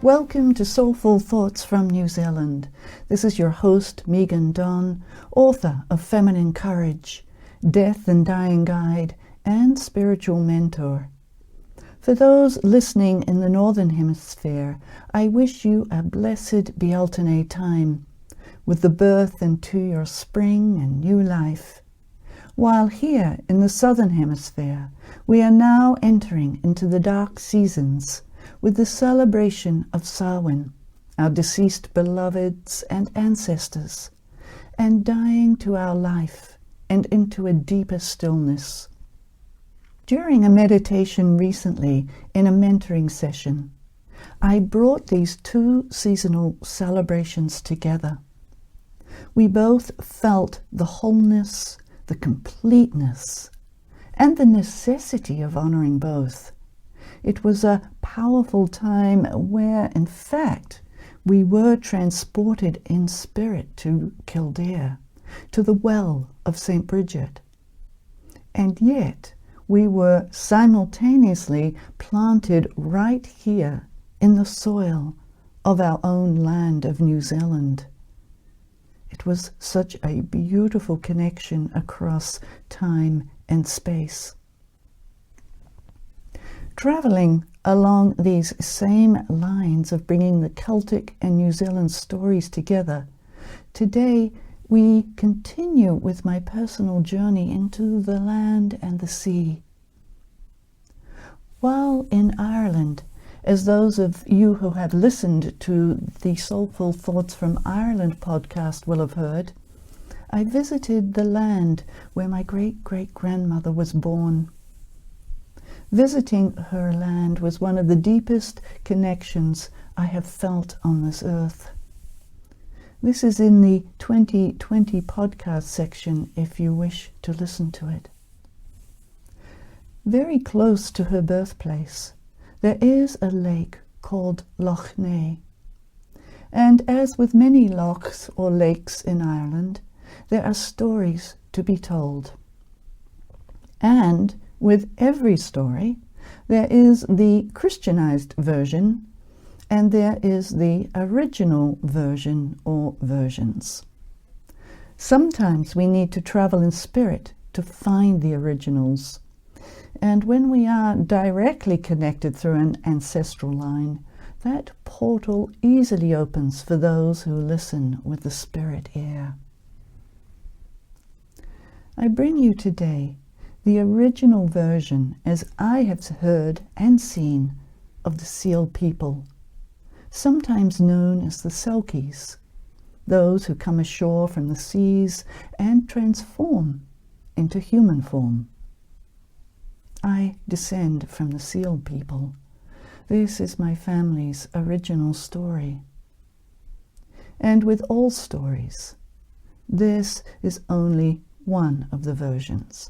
Welcome to Soulful Thoughts from New Zealand. This is your host, Megan Don, author of Feminine Courage, Death and Dying Guide, and Spiritual Mentor. For those listening in the Northern Hemisphere, I wish you a blessed Bealtaine time, with the birth into your spring and new life. While here in the Southern Hemisphere, we are now entering into the dark seasons, with the celebration of Samhain, our deceased beloveds and ancestors, and dying to our life and into a deeper stillness. During a meditation recently in a mentoring session, I brought these two seasonal celebrations together. We both felt the wholeness, the completeness, and the necessity of honoring both. It was a powerful time where, in fact, we were transported in spirit to Kildare, to the well of St. Bridget. And yet, we were simultaneously planted right here in the soil of our own land of New Zealand. It was such a beautiful connection across time and space. Travelling along these same lines of bringing the Celtic and New Zealand stories together, today we continue with my personal journey into the land and the sea. While in Ireland, as those of you who have listened to the Soulful Thoughts from Ireland podcast will have heard, I visited the land where my great-great-grandmother was born. Visiting her land was one of the deepest connections I have felt on this earth. This is in the 2020 podcast section if you wish to listen to it. Very close to her birthplace, there is a lake called Loch Ness. And as with many lochs or lakes in Ireland, there are stories to be told. And with every story, there is the Christianized version, and there is the original version or versions. Sometimes we need to travel in spirit to find the originals. And when we are directly connected through an ancestral line, that portal easily opens for those who listen with the spirit ear. I bring you today the original version, as I have heard and seen, of the Seal people, sometimes known as the Celts, those who come ashore from the seas and transform into human form. I descend from the Seal people. This is my family's original story. And with all stories, this is only one of the versions.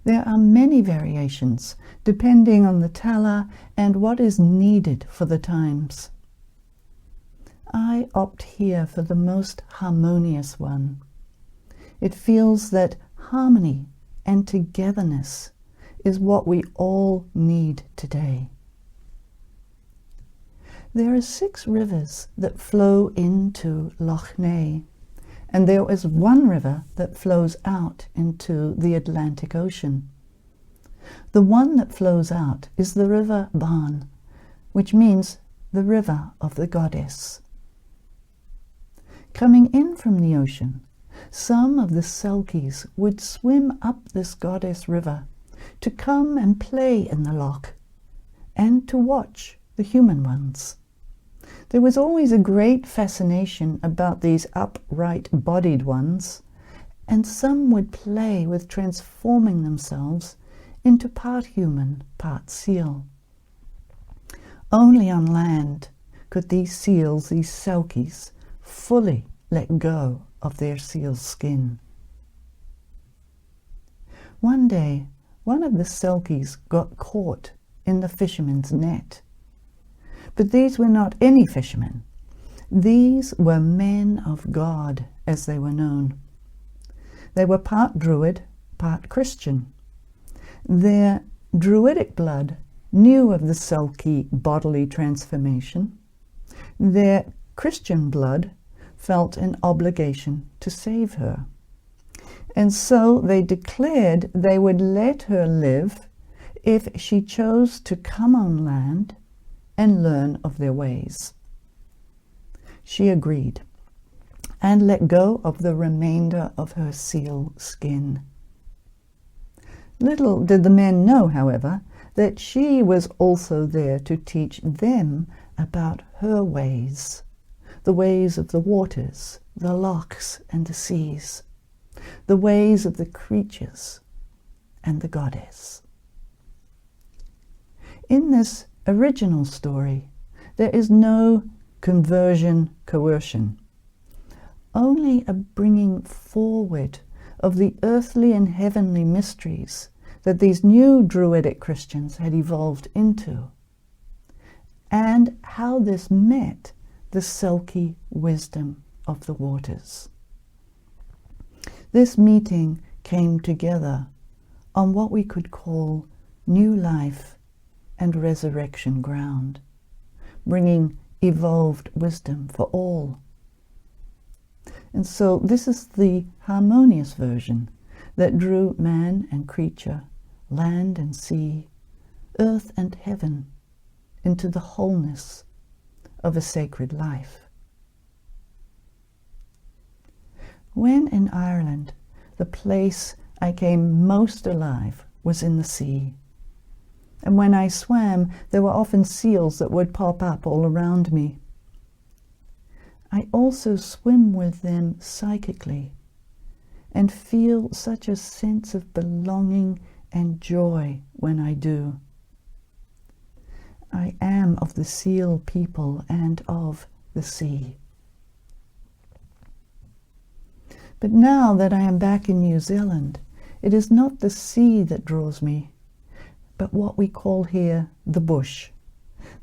There are many variations, depending on the teller and what is needed for the times. I opt here for the most harmonious one. It feels that harmony and togetherness is what we all need today. There are 6 rivers that flow into Loch Ness, and there is one river that flows out into the Atlantic Ocean. The one that flows out is the River Ban, which means the river of the goddess. Coming in from the ocean, some of the Celts would swim up this goddess river to come and play in the loch and to watch the human ones. There was always a great fascination about these upright-bodied ones, and some would play with transforming themselves into part human, part seal. Only on land could these seals, these Celts, fully let go of their seal's skin. One day, one of the Celts got caught in the fisherman's net. But these were not any fishermen. These were men of God, as they were known. They were part Druid, part Christian. Their Druidic blood knew of the Selkie bodily transformation, their Christian blood felt an obligation to save her. And so they declared they would let her live if she chose to come on land and learn of their ways. She agreed and let go of the remainder of her seal skin. Little did the men know, however, that she was also there to teach them about her ways, the ways of the waters, the lochs and the seas, the ways of the creatures and the goddess. In this original story, there is no conversion coercion, only a bringing forward of the earthly and heavenly mysteries that these new Druidic Christians had evolved into, and how this met the Selkie wisdom of the waters. This meeting came together on what we could call new life and resurrection ground, bringing evolved wisdom for all. And so this is the harmonious version that drew man and creature, land and sea, earth and heaven into the wholeness of a sacred life. When in Ireland, the place I came most alive was in the sea. And when I swam, there were often seals that would pop up all around me. I also swim with them psychically and feel such a sense of belonging and joy when I do. I am of the seal people and of the sea. But now that I am back in New Zealand, it is not the sea that draws me, but what we call here the bush,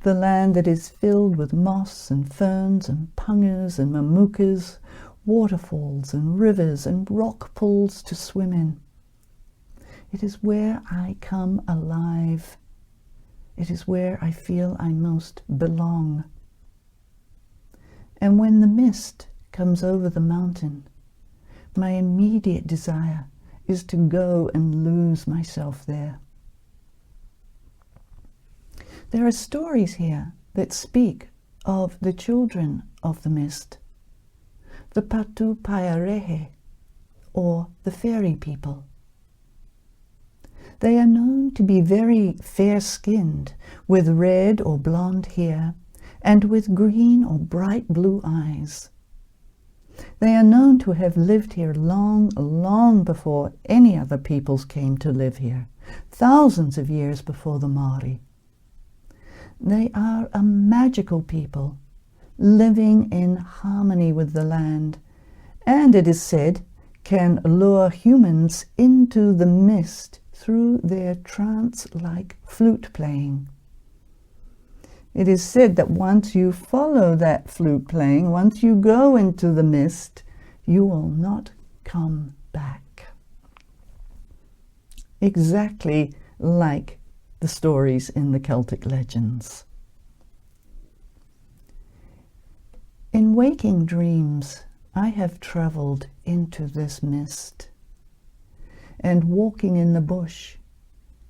the land that is filled with moss and ferns and pungas and mamukas, waterfalls and rivers and rock pools to swim in. It is where I come alive. It is where I feel I most belong. And when the mist comes over the mountain, my immediate desire is to go and lose myself there. There are stories here that speak of the children of the mist, the Patu Paiarehe, or the fairy people. They are known to be very fair-skinned, with red or blonde hair, and with green or bright blue eyes. They are known to have lived here long, long before any other peoples came to live here, thousands of years before the Māori. They are a magical people, living in harmony with the land, and it is said can lure humans into the mist through their trance-like flute playing. It is said that once you follow that flute playing, once you go into the mist, you will not come back. Exactly like the stories in the Celtic legends. In waking dreams, I have travelled into this mist, and walking in the bush,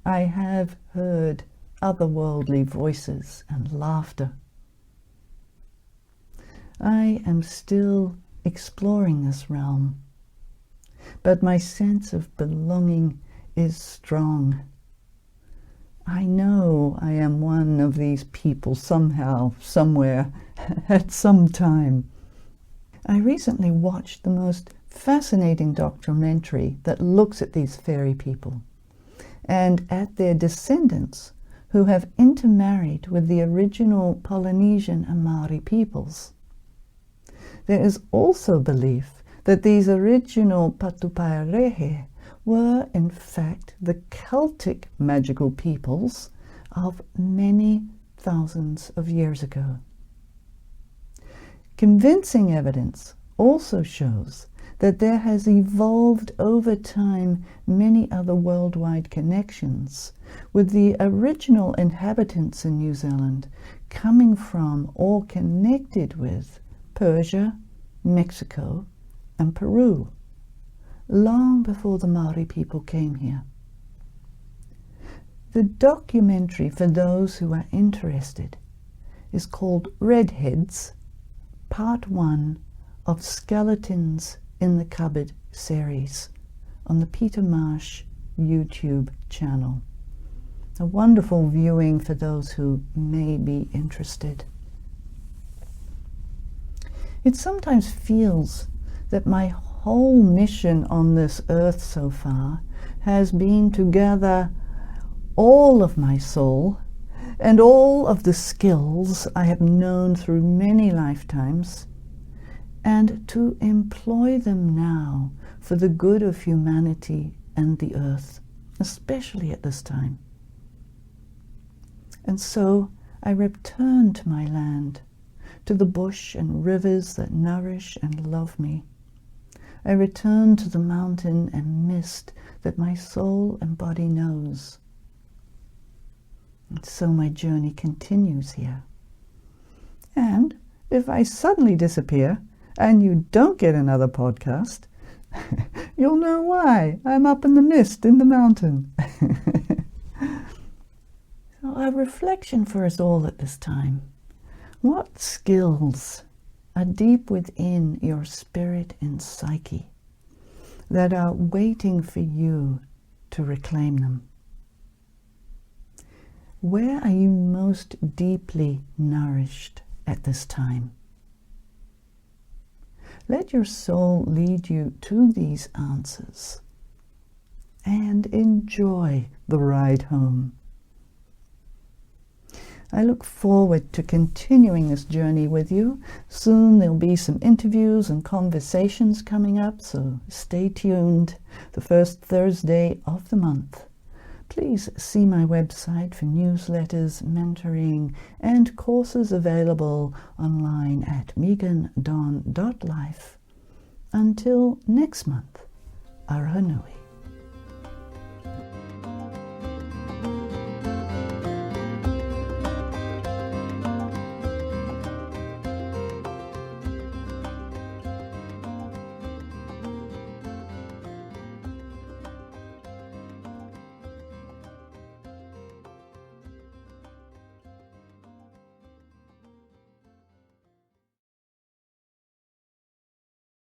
I have heard otherworldly voices and laughter. I am still exploring this realm, but my sense of belonging is strong. I know I am one of these people somehow, somewhere, at some time. I recently watched the most fascinating documentary that looks at these fairy people and at their descendants who have intermarried with the original Polynesian and Maori peoples. There is also belief that these original Patupaerehe were in fact the Celtic magical peoples of many thousands of years ago. Convincing evidence also shows that there has evolved over time many other worldwide connections, with the original inhabitants in New Zealand coming from or connected with Persia, Mexico, and Peru, long before the Maori people came here. The documentary, for those who are interested, is called Redheads, Part 1 of Skeletons in the Cupboard series on the Peter Marsh YouTube channel. A wonderful viewing for those who may be interested. It sometimes feels that my whole mission on this earth so far has been to gather all of my soul and all of the skills I have known through many lifetimes, and to employ them now for the good of humanity and the earth, especially at this time. And so I return to my land, to the bush and rivers that nourish and love me. I return to the mountain and mist that my soul and body knows. And so my journey continues here. And if I suddenly disappear, and you don't get another podcast, you'll know why. I'm up in the mist in the mountain. So a reflection for us all at this time. What skills are deep within your spirit and psyche that are waiting for you to reclaim them? Where are you most deeply nourished at this time? Let your soul lead you to these answers and enjoy the ride home. I look forward to continuing this journey with you. Soon there'll be some interviews and conversations coming up, so stay tuned. The first Thursday of the month. Please see my website for newsletters, mentoring, and courses available online at megandon.life. Until next month, Aroha Nui.